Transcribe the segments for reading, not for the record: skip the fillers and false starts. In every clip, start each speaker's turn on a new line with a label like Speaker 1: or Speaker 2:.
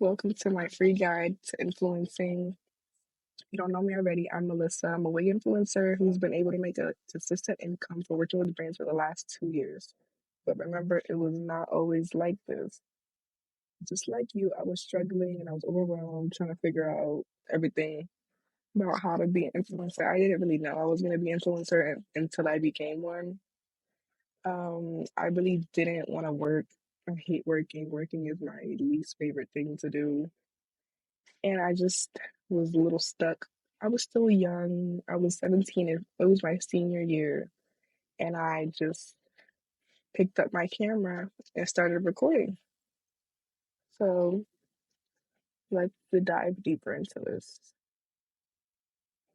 Speaker 1: Welcome to my free guide to influencing. If you don't know me already, I'm Melissa. I'm a wig influencer who's been able to make a consistent income for working with brands for the last 2 years. But remember, it was not always like this. Just like you, I was struggling and I was overwhelmed trying to figure out everything about how to be an influencer. I didn't really know I was going to be an influencer until I became one. I really didn't want to work. I hate working. Working is my least favorite thing to do, and I just was a little stuck. I was still young. I was 17. It was my senior year, and I just picked up my camera and started recording. So let's dive deeper into this.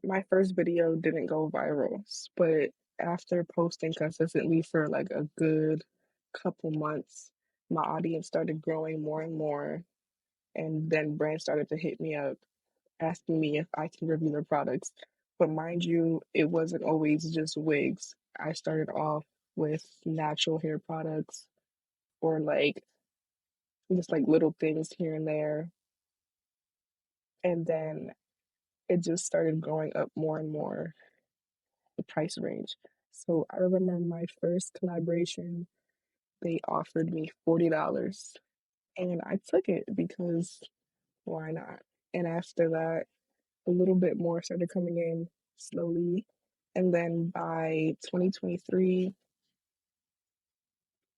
Speaker 1: My first video didn't go viral, but after posting consistently for like a good couple months, my audience started growing more and more, and then brands started to hit me up asking me if I can review their products. But mind you, it wasn't always just wigs. I started off with natural hair products or like just like little things here and there. And then it just started going up more and more, the price range. So I remember my first collaboration, they offered me $40 and I took it because why not? And after that, a little bit more started coming in slowly. And then by 2023,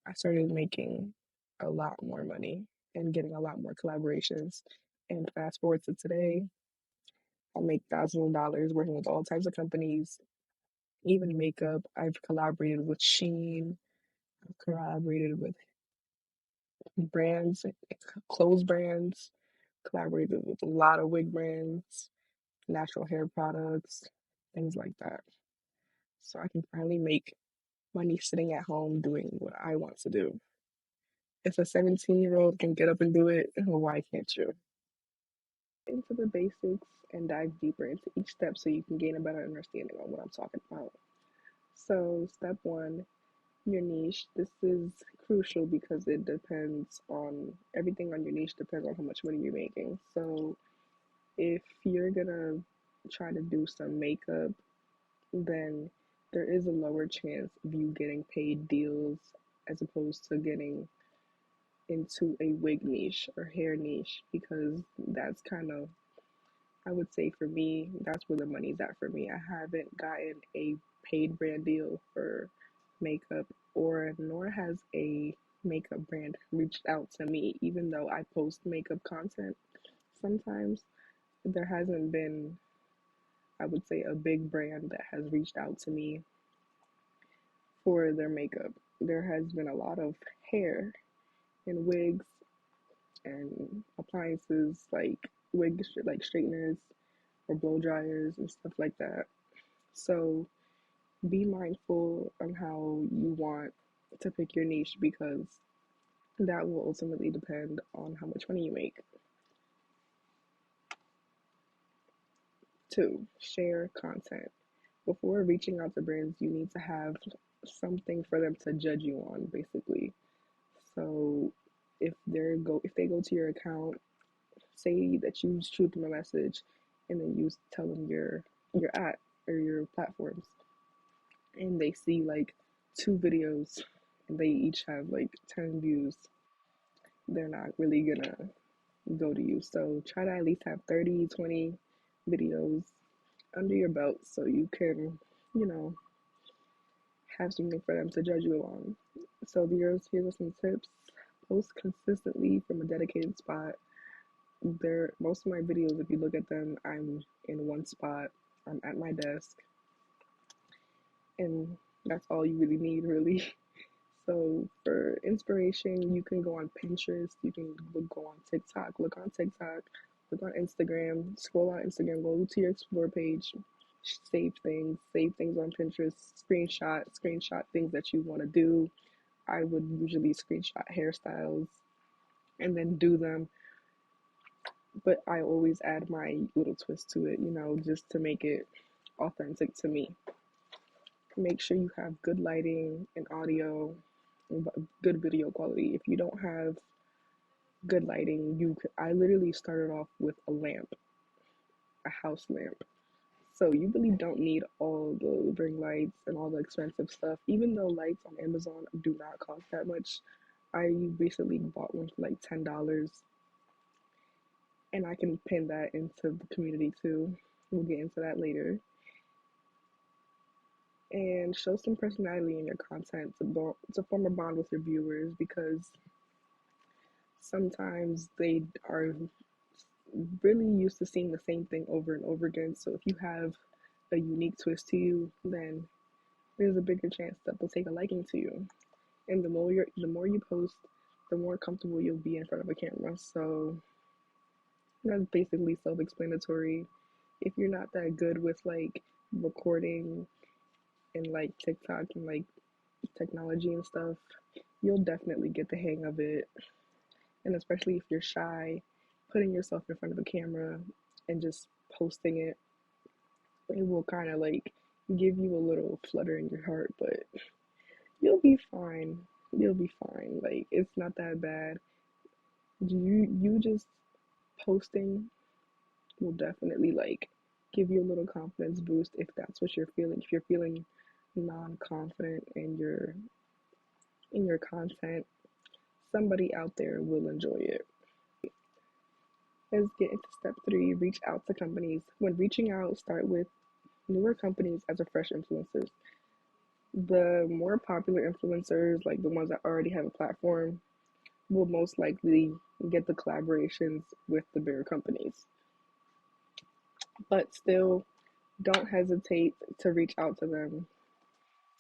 Speaker 1: I started making a lot more money and getting a lot more collaborations. And fast forward to today, I make thousands of dollars working with all types of companies, even makeup. I've collaborated with Shein, I've collaborated with brands, clothes brands, collaborated with a lot of wig brands, natural hair products, things like that. So I can finally make money sitting at home doing what I want to do. If a 17-year-old can get up and do it, why can't you? Into the basics and dive deeper into each step so you can gain a better understanding on what I'm talking about. So, step one, your niche. This is crucial because it depends on everything on your niche, depends on how much money you're making. So, if you're gonna try to do some makeup, then there is a lower chance of you getting paid deals as opposed to getting into a wig niche or hair niche because that's kind of, I would say for me, that's where the money's at for me. I haven't gotten a paid brand deal for makeup, or nor has a makeup brand reached out to me, even though I post makeup content sometimes. There hasn't been, I would say, a big brand that has reached out to me for their makeup. There has been a lot of hair and wigs and appliances like like straighteners or blow dryers and stuff like that. So be mindful on how you want to pick your niche because that will ultimately depend on how much money you make. Two, share content. Before reaching out to brands, you need to have something for them to judge you on, basically. So if they go to your account, say that you shoot them a message and then you tell them your at or your platforms and they see like two videos and they each have like 10 views, they're not really gonna go to you. So try to at least have 30, 20 videos under your belt so you can, you know, have something for them to judge you on. So here's are some tips. Post consistently from a dedicated spot. There most of my videos, if you look at them, I'm in one spot. I'm at my desk and that's all you really need really. So for inspiration, you can go on Pinterest, you can go on TikTok, look on TikTok, look on Instagram, scroll on Instagram, go to your explore page, save things on Pinterest, screenshot things that you want to do. I would usually screenshot hairstyles and then do them, but I always add my little twist to it, just to make it authentic to me. Make sure you have good lighting and audio and good video quality. If you don't have good lighting. I literally started off with a lamp, a house lamp. So you really don't need all the ring lights and all the expensive stuff. Even though lights on Amazon do not cost that much, I recently bought one for like $10, and I can pin that into the community too. We'll get into that later. And show some personality in your content to form a bond with your viewers, because sometimes they are really used to seeing the same thing over and over again. So if you have a unique twist to you, then there's a bigger chance that they'll take a liking to you. And the more you post, the more comfortable you'll be in front of a camera. So that's basically self-explanatory. If you're not that good with like recording and like TikTok and like technology and stuff, you'll definitely get the hang of it. And especially if you're shy, putting yourself in front of a camera and just posting it, it will kind of like give you a little flutter in your heart, but you'll be fine. You'll be fine. Like, it's not that bad. You just posting will definitely like give you a little confidence boost if that's what you're feeling. If you're feeling non-confident in your content, somebody out there will enjoy it. Let's get into step 3, reach out to companies. When reaching out, start with newer companies as a fresh influencers. The more popular influencers, like the ones that already have a platform, will most likely get the collaborations with the bigger companies. But still, don't hesitate to reach out to them.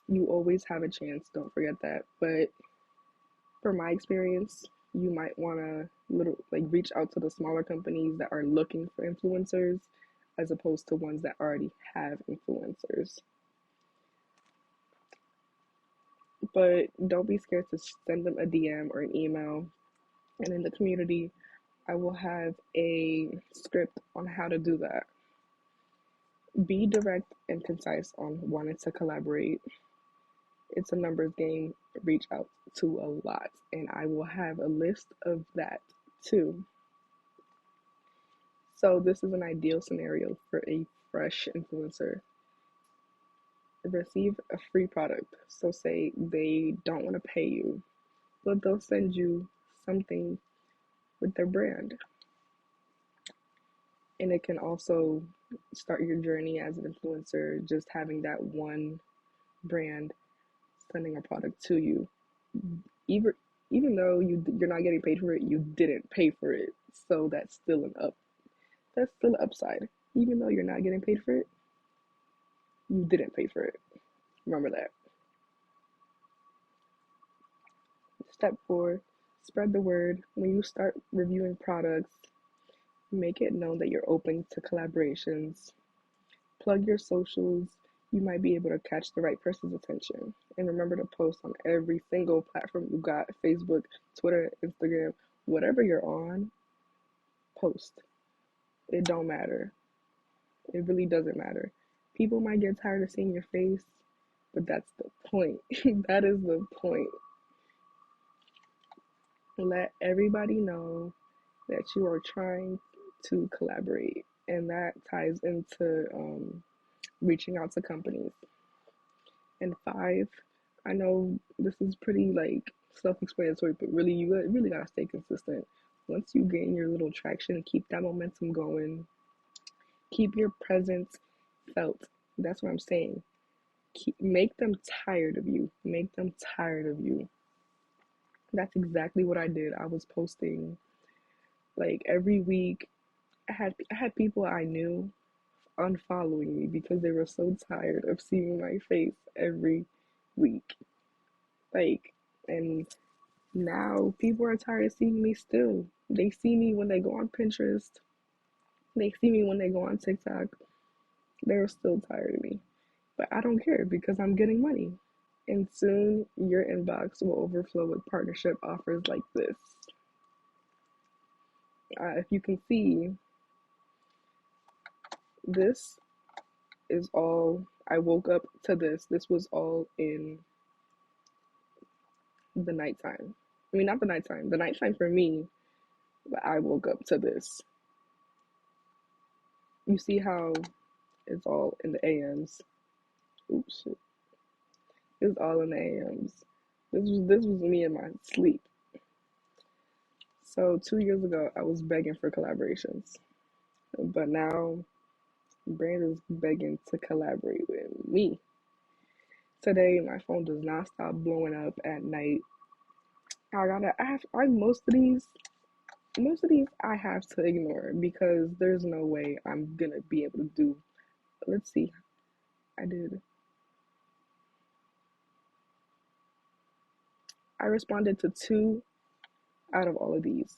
Speaker 1: You always have a chance, don't forget that. But from my experience, you might want to reach out to the smaller companies that are looking for influencers as opposed to ones that already have influencers. But don't be scared to send them a DM or an email. And in the community, I will have a script on how to do that. Be direct and concise on wanting to collaborate. It's a numbers game. Reach out to a lot, and I will have a list of that too. So, this is an ideal scenario for a fresh influencer. Receive a free product. So, say they don't want to pay you, but they'll send you something with their brand. And it can also start your journey as an influencer, just having that one brand sending a product to you. Even even though you're not getting paid for it, you didn't pay for it. So that's still an upside. Even though you're not getting paid for it, you didn't pay for it. Remember that. Step 4, spread the word. When you start reviewing products, make it known that you're open to collaborations. Plug your socials. You might be able to catch the right person's attention. And remember to post on every single platform you got: Facebook, Twitter, Instagram, whatever you're on, post. It don't matter. It really doesn't matter. People might get tired of seeing your face, but that's the point. That is the point. Let everybody know that you are trying to collaborate, and that ties into reaching out to companies. And 5, I know this is pretty like self-explanatory, but really you really gotta stay consistent. Once you gain your little traction, keep that momentum going. Keep your presence felt. That's what I'm saying. Make them tired of you. Make them tired of you. That's exactly what I did. I was posting like every week. I had people I knew unfollowing me because they were so tired of seeing my face every week. Like, and now people are tired of seeing me still. They see me when they go on Pinterest. They see me when they go on TikTok. They're still tired of me. But I don't care because I'm getting money. And soon your inbox will overflow with partnership offers like this. If you can see, this is all, I woke up to this. This was all in the nighttime. I mean, not the nighttime. The nighttime for me but I woke up to this. You see how it's all in the AMs. Oops, shit. It's all in the AMs. This was me in my sleep. So 2 years ago, I was begging for collaborations, but now Brand is begging to collaborate with me. Today, my phone does not stop blowing up at night. I most of these I have to ignore because there's no way I'm gonna be able to do. Let's see, I did. I responded to two out of all of these,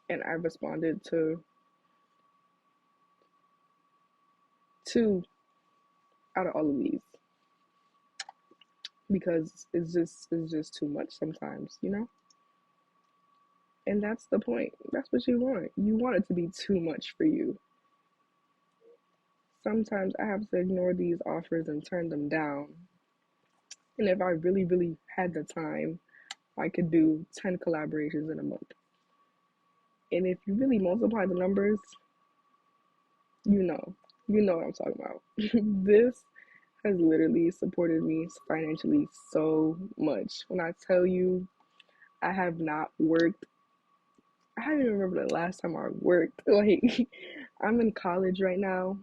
Speaker 1: and I responded to two out of all of these because it's just too much sometimes, you know. And that's the point. That's what you want. You want it to be too much for you. Sometimes I have to ignore these offers and turn them down. And if I really, really had the time, I could do 10 collaborations in a month. And if you really multiply the numbers, you know, you know what I'm talking about. This has literally supported me financially so much. When I tell you I have not worked, I don't even remember the last time I worked. Like, I'm in college right now,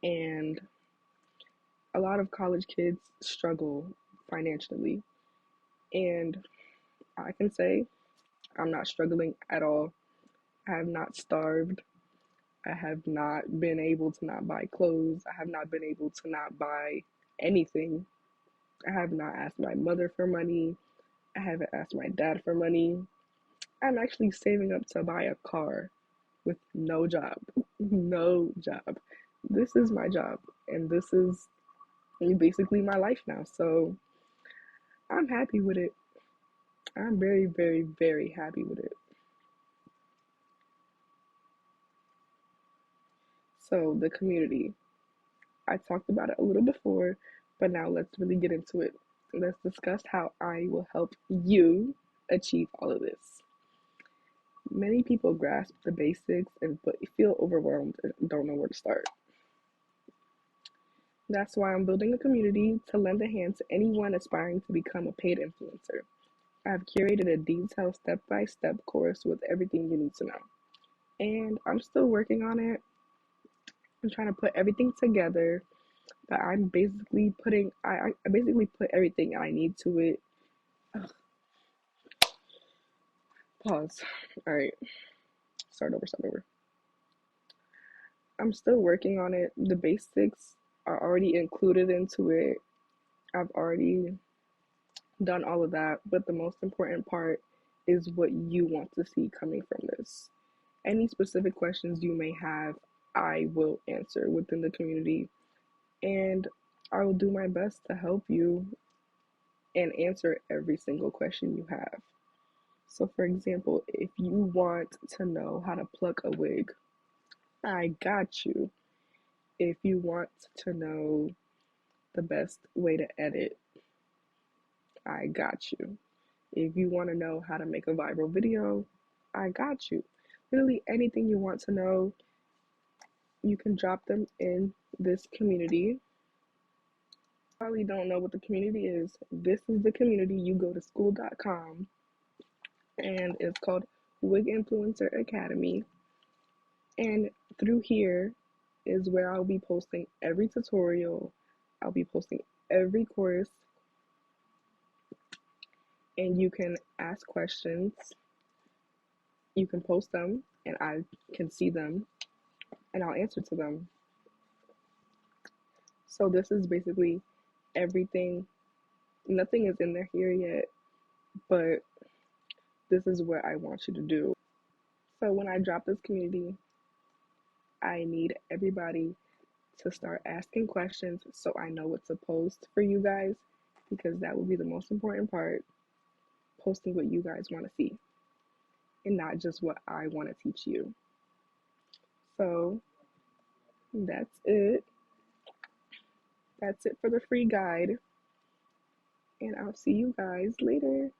Speaker 1: and a lot of college kids struggle financially. And I can say I'm not struggling at all. I have not starved. I have not been able to not buy clothes. I have not been able to not buy anything. I have not asked my mother for money. I haven't asked my dad for money. I'm actually saving up to buy a car with no job. No job. This is my job, and this is basically my life now. So I'm happy with it. I'm very, very, very happy with it. So, the community. I talked about it a little before, but now let's really get into it. Let's discuss how I will help you achieve all of this. Many people grasp the basics and but feel overwhelmed and don't know where to start. That's why I'm building a community to lend a hand to anyone aspiring to become a paid influencer. I've curated a detailed step-by-step course with everything you need to know. And I'm still working on it. I'm trying to put everything together, but I'm basically putting I basically put everything I need to it. Ugh, pause. All right, start over. I'm still working on it. The basics are already included into it. I've already done all of that, but the most important part is what you want to see coming from this. Any specific questions you may have, I will answer within the community, and I will do my best to help you and answer every single question you have. So, for example, if you want to know how to pluck a wig, I got you. If you want to know the best way to edit, I got you. If you want to know how to make a viral video, I got you. Literally anything you want to know, you can drop them in this community. Probably don't know what the community is. This is the community. You go to school.com and it's called Wig Influencer Academy. And through here is where I'll be posting every tutorial, I'll be posting every course, and you can ask questions. You can post them, and I can see them, and I'll answer to them. So, this is basically everything. Nothing is in there here yet, but this is what I want you to do. So, when I drop this community, I need everybody to start asking questions so I know what to post for you guys because that will be the most important part, posting what you guys want to see and not just what I want to teach you. So that's it. That's it for the free guide, and I'll see you guys later.